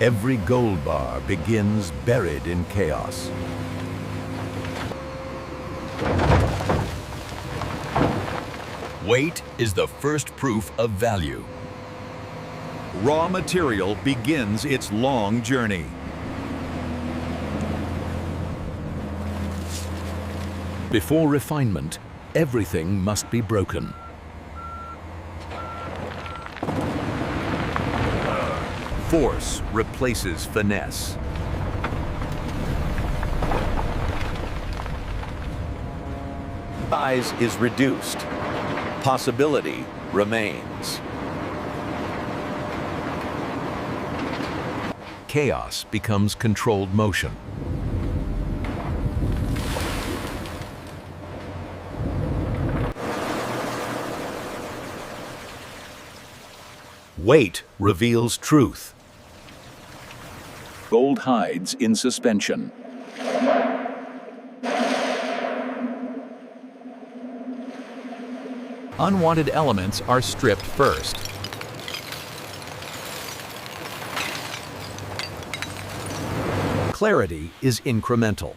Every gold bar begins buried in chaos. Weight is the first proof of value. Raw material begins its long journey. Before refinement, everything must be broken. Force replaces finesse. Size is reduced. Possibility remains. Chaos becomes controlled motion. Weight reveals truth. Gold hides in suspension. Unwanted elements are stripped first. Clarity is incremental.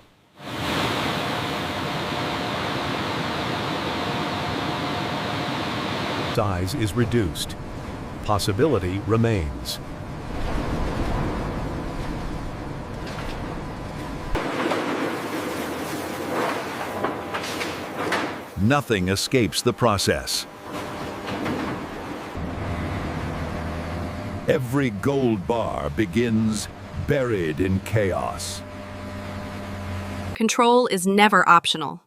Size is reduced. Possibility remains. Nothing escapes the process. Every gold bar begins buried in chaos. Control is never optional.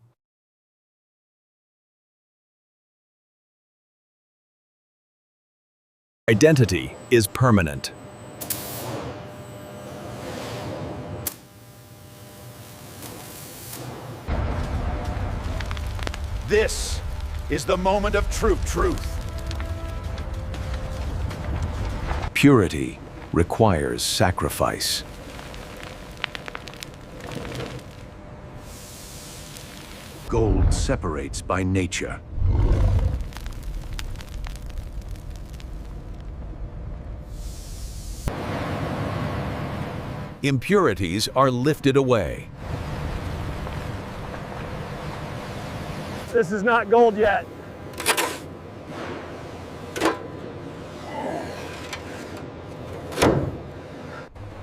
Identity is permanent. This is the moment of true truth. Purity requires sacrifice. Gold separates by nature. Impurities are lifted away. This is not gold yet.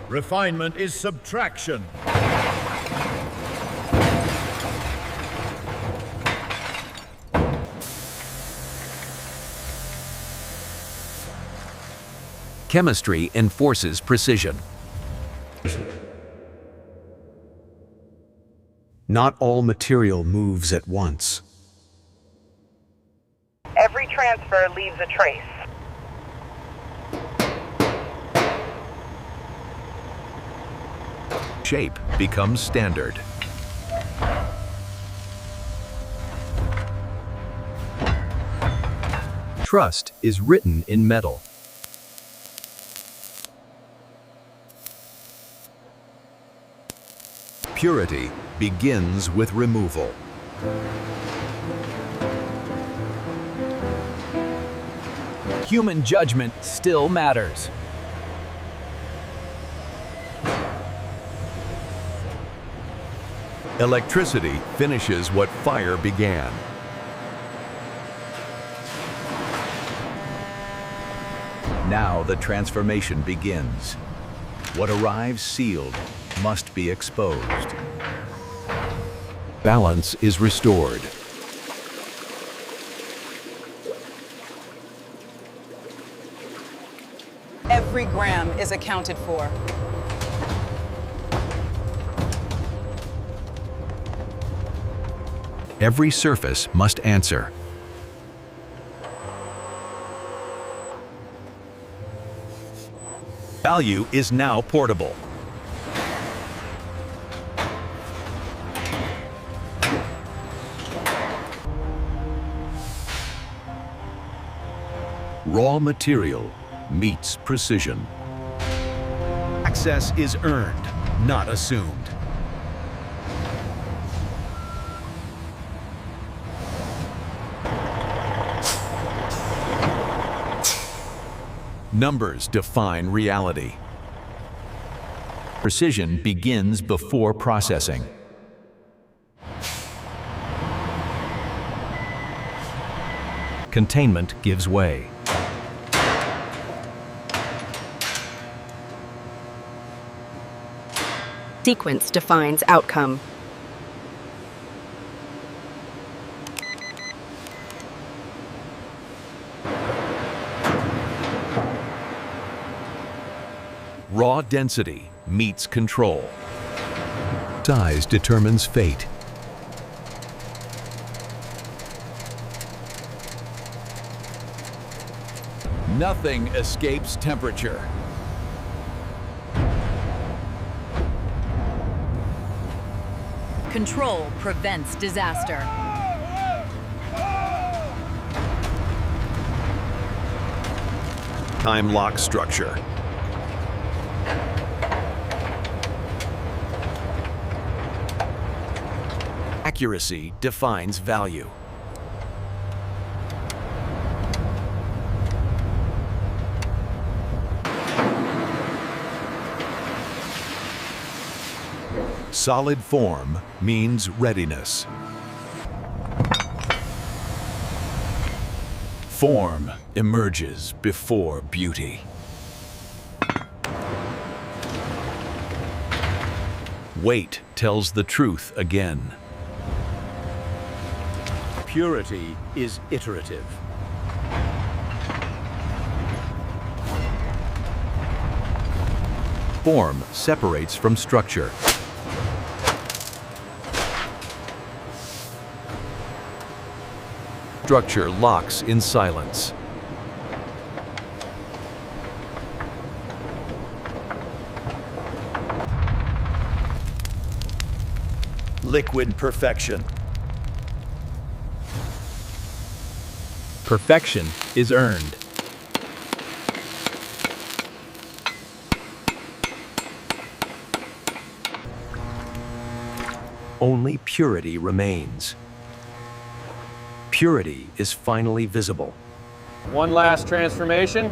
Refinement is subtraction. Chemistry enforces precision. Not all material moves at once. Every transfer leaves a trace. Shape becomes standard. Trust is written in metal. Purity begins with removal. Human judgment still matters. Electricity finishes what fire began. Now the transformation begins. What arrives sealed must be exposed. Balance is restored. Every gram is accounted for. Every surface must answer. Value is now portable. Raw material meets precision. Access is earned, not assumed. Numbers define reality. Precision begins before processing. Containment gives way. Sequence defines outcome. Raw density meets control. Size determines fate. Nothing escapes temperature. Control prevents disaster. Time lock structure. Accuracy defines value. Solid form means readiness. Form emerges before beauty. Weight tells the truth again. Purity is iterative. Form separates from structure. Structure locks in silence. Liquid perfection. Perfection is earned. Only purity remains. Purity is finally visible. One last transformation.